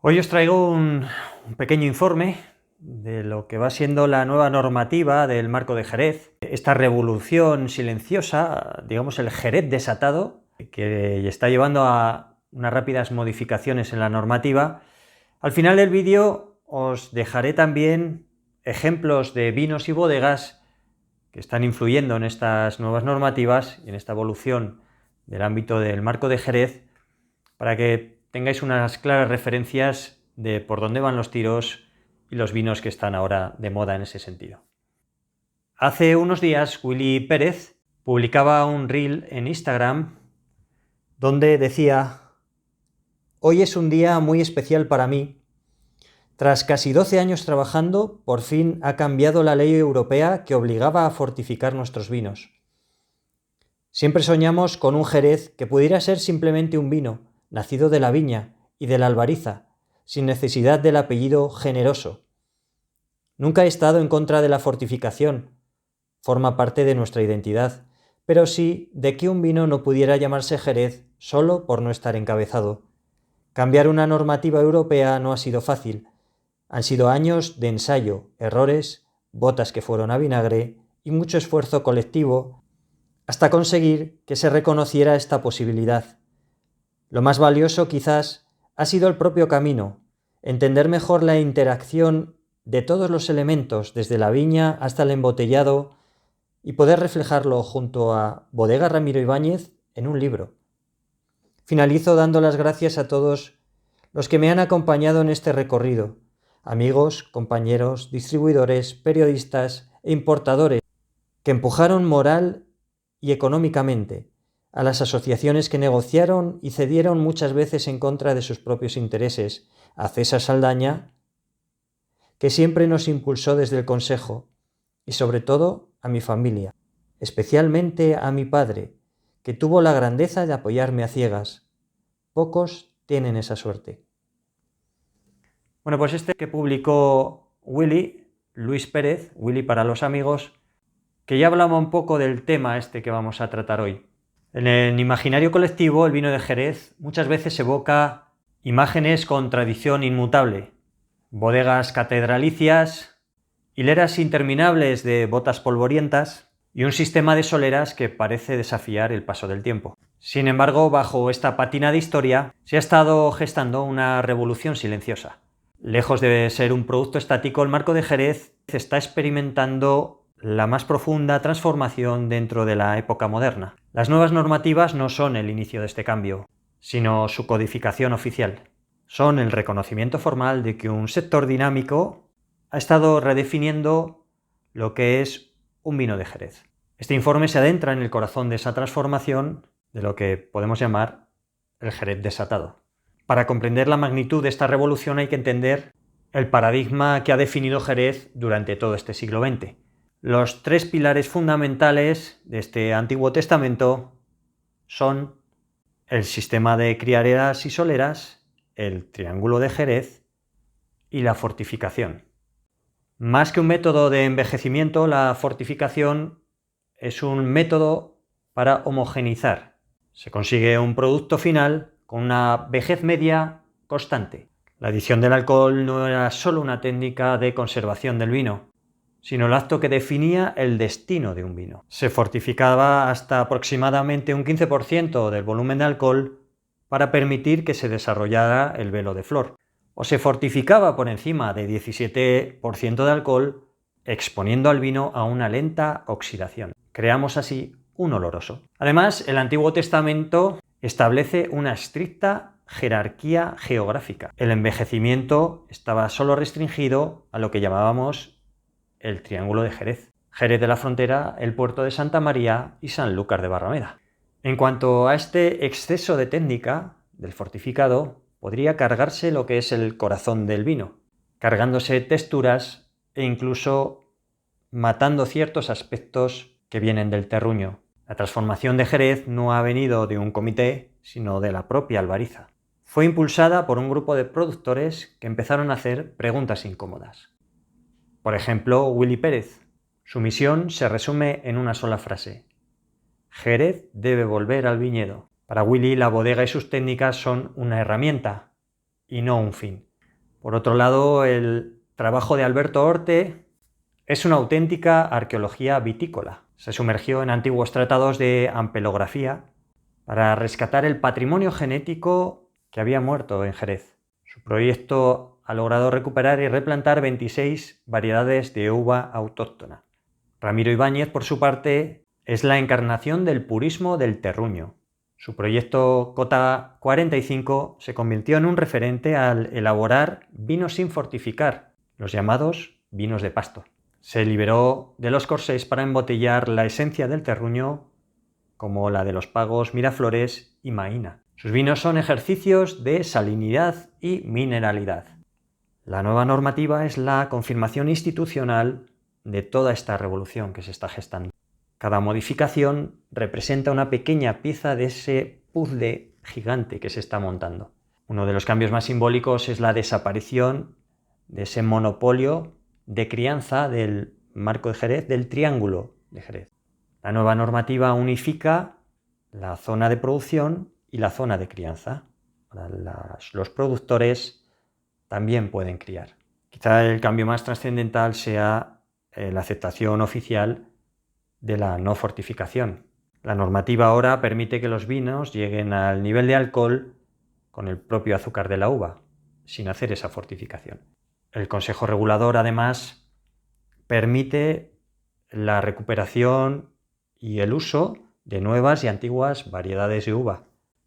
Hoy os traigo un pequeño informe de lo que va siendo la nueva normativa del Marco de Jerez, esta revolución silenciosa, digamos el Jerez desatado, que está llevando a unas rápidas modificaciones en la normativa. Al final del vídeo os dejaré también ejemplos de vinos y bodegas que están influyendo en estas nuevas normativas y en esta evolución del ámbito del Marco de Jerez, para que tengáis unas claras referencias de por dónde van los tiros y los vinos que están ahora de moda en ese sentido. Hace unos días Willy Pérez publicaba un reel en Instagram donde decía: hoy es un día muy especial para mí. Tras casi 12 años trabajando, por fin ha cambiado la ley europea que obligaba a fortificar nuestros vinos. Siempre soñamos con un Jerez que pudiera ser simplemente un vino, nacido de la viña y de la albariza, sin necesidad del apellido generoso. Nunca he estado en contra de la fortificación, forma parte de nuestra identidad, pero sí de que un vino no pudiera llamarse Jerez solo por no estar encabezado. Cambiar una normativa europea no ha sido fácil. Han sido años de ensayo, errores, botas que fueron a vinagre y mucho esfuerzo colectivo hasta conseguir que se reconociera esta posibilidad. Lo más valioso, quizás, ha sido el propio camino, entender mejor la interacción de todos los elementos, desde la viña hasta el embotellado, y poder reflejarlo junto a Bodega Ramiro Ibáñez en un libro. Finalizo dando las gracias a todos los que me han acompañado en este recorrido, amigos, compañeros, distribuidores, periodistas e importadores, que empujaron moral y económicamente, a las asociaciones que negociaron y cedieron muchas veces en contra de sus propios intereses, a César Saldaña, que siempre nos impulsó desde el Consejo, y sobre todo a mi familia, especialmente a mi padre, que tuvo la grandeza de apoyarme a ciegas. Pocos tienen esa suerte. Bueno, pues este que publicó Luis Pérez, Willy para los amigos, que ya hablaba un poco del tema este que vamos a tratar hoy. En el imaginario colectivo, el vino de Jerez muchas veces evoca imágenes con tradición inmutable, bodegas catedralicias, hileras interminables de botas polvorientas y un sistema de soleras que parece desafiar el paso del tiempo. Sin embargo, bajo esta pátina de historia se ha estado gestando una revolución silenciosa. Lejos de ser un producto estático, el Marco de Jerez está experimentando la más profunda transformación dentro de la época moderna. Las nuevas normativas no son el inicio de este cambio, sino su codificación oficial. Son el reconocimiento formal de que un sector dinámico ha estado redefiniendo lo que es un vino de Jerez. Este informe se adentra en el corazón de esa transformación de lo que podemos llamar el Jerez desatado. Para comprender la magnitud de esta revolución hay que entender el paradigma que ha definido Jerez durante todo este siglo XX. Los tres pilares fundamentales de este Antiguo Testamento son el sistema de criaderas y soleras, el triángulo de Jerez y la fortificación. Más que un método de envejecimiento, la fortificación es un método para homogeneizar. Se consigue un producto final con una vejez media constante. La adición del alcohol no era solo una técnica de conservación del vino, sino el acto que definía el destino de un vino. Se fortificaba hasta aproximadamente un 15% del volumen de alcohol para permitir que se desarrollara el velo de flor, o se fortificaba por encima de 17% de alcohol, exponiendo al vino a una lenta oxidación. Creamos así un oloroso. Además, el Antiguo Testamento establece una estricta jerarquía geográfica. El envejecimiento estaba solo restringido a lo que llamábamos el Triángulo de Jerez, Jerez de la Frontera, el Puerto de Santa María y Sanlúcar de Barrameda. En cuanto a este exceso de técnica del fortificado, podría cargarse lo que es el corazón del vino, cargándose texturas e incluso matando ciertos aspectos que vienen del terruño. La transformación de Jerez no ha venido de un comité, sino de la propia albariza. Fue impulsada por un grupo de productores que empezaron a hacer preguntas incómodas. Por ejemplo, Willy Pérez. Su misión se resume en una sola frase: Jerez debe volver al viñedo. Para Willy, la bodega y sus técnicas son una herramienta y no un fin. Por otro lado, el trabajo de Alberto Orte es una auténtica arqueología vitícola. Se sumergió en antiguos tratados de ampelografía para rescatar el patrimonio genético que había muerto en Jerez. Su proyecto ha logrado recuperar y replantar 26 variedades de uva autóctona. Ramiro Ibáñez, por su parte, es la encarnación del purismo del terruño. Su proyecto Cota 45 se convirtió en un referente al elaborar vinos sin fortificar, los llamados vinos de pasto. Se liberó de los corsés para embotellar la esencia del terruño, como la de los pagos Miraflores y Maína. Sus vinos son ejercicios de salinidad y mineralidad. La nueva normativa es la confirmación institucional de toda esta revolución que se está gestando. Cada modificación representa una pequeña pieza de ese puzzle gigante que se está montando. Uno de los cambios más simbólicos es la desaparición de ese monopolio de crianza del Marco de Jerez, del Triángulo de Jerez. La nueva normativa unifica la zona de producción y la zona de crianza. Los productores también pueden criar. Quizá el cambio más trascendental sea la aceptación oficial de la no fortificación. La normativa ahora permite que los vinos lleguen al nivel de alcohol con el propio azúcar de la uva, sin hacer esa fortificación. El Consejo Regulador, además, permite la recuperación y el uso de nuevas y antiguas variedades de uva.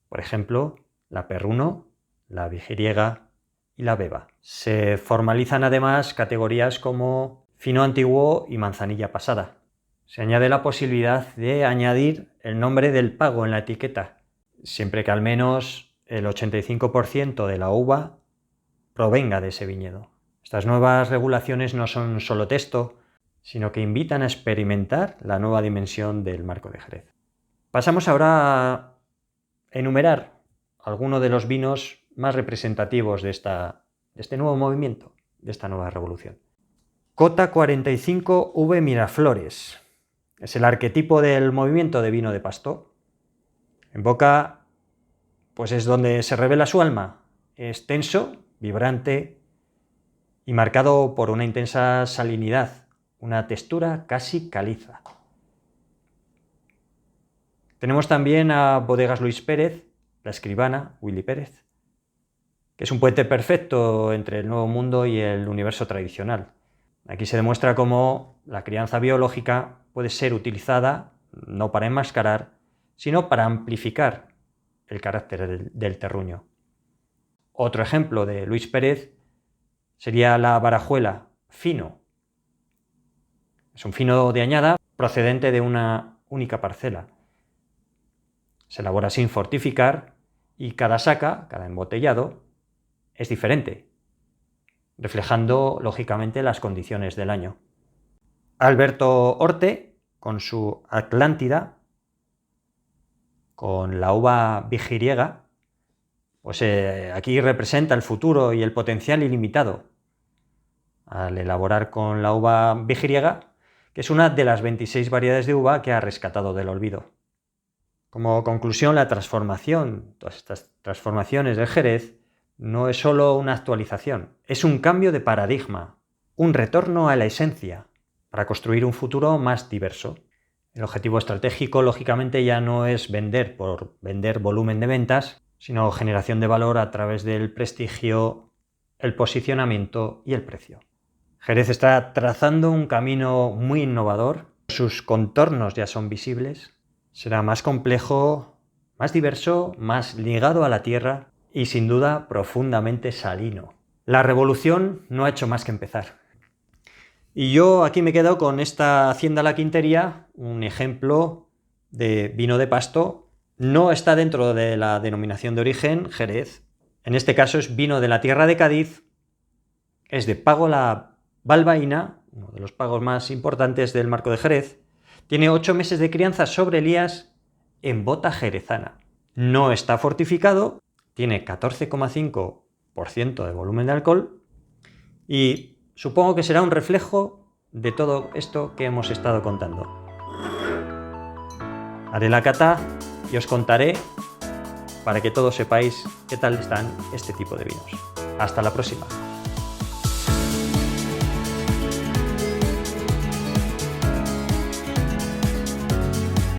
Por ejemplo, la Perruno, la Vigiriega y la Beba. Se formalizan además categorías como fino antiguo y manzanilla pasada. Se añade la posibilidad de añadir el nombre del pago en la etiqueta, siempre que al menos el 85% de la uva provenga de ese viñedo. Estas nuevas regulaciones no son solo texto, sino que invitan a experimentar la nueva dimensión del Marco de Jerez. Pasamos ahora a enumerar algunos de los vinos más representativos de este nuevo movimiento, de esta nueva revolución. Cota 45 V Miraflores. Es el arquetipo del movimiento de vino de pasto. En boca, pues es donde se revela su alma. Es tenso, vibrante y marcado por una intensa salinidad, una textura casi caliza. Tenemos también a Bodegas Luis Pérez, la escribana, Willy Pérez, que es un puente perfecto entre el nuevo mundo y el universo tradicional. Aquí se demuestra cómo la crianza biológica puede ser utilizada no para enmascarar, sino para amplificar el carácter del terruño. Otro ejemplo de Luis Pérez sería la Barajuela fino. Es un fino de añada procedente de una única parcela. Se elabora sin fortificar y cada saca, cada embotellado, es diferente, reflejando lógicamente las condiciones del año. Alberto Orte, con su Atlántida, con la uva Vigiriega, pues aquí representa el futuro y el potencial ilimitado al elaborar con la uva Vigiriega, que es una de las 26 variedades de uva que ha rescatado del olvido. Como conclusión, la transformación, todas estas transformaciones del Jerez, no es solo una actualización, es un cambio de paradigma, un retorno a la esencia, para construir un futuro más diverso. El objetivo estratégico, lógicamente, ya no es vender por vender volumen de ventas, sino generación de valor a través del prestigio, el posicionamiento y el precio. Jerez está trazando un camino muy innovador, sus contornos ya son visibles, será más complejo, más diverso, más ligado a la tierra y sin duda profundamente salino. La revolución no ha hecho más que empezar. Y yo aquí me quedo con esta Hacienda La Quintería, un ejemplo de vino de pasto. No está dentro de la denominación de origen, Jerez. En este caso es vino de la tierra de Cádiz. Es de Pago la Balbaína, uno de los pagos más importantes del Marco de Jerez. Tiene 8 meses de crianza sobre Elías en bota jerezana. No está fortificado, tiene 14,5% de volumen de alcohol y supongo que será un reflejo de todo esto que hemos estado contando. Haré la cata y os contaré para que todos sepáis qué tal están este tipo de vinos. Hasta la próxima.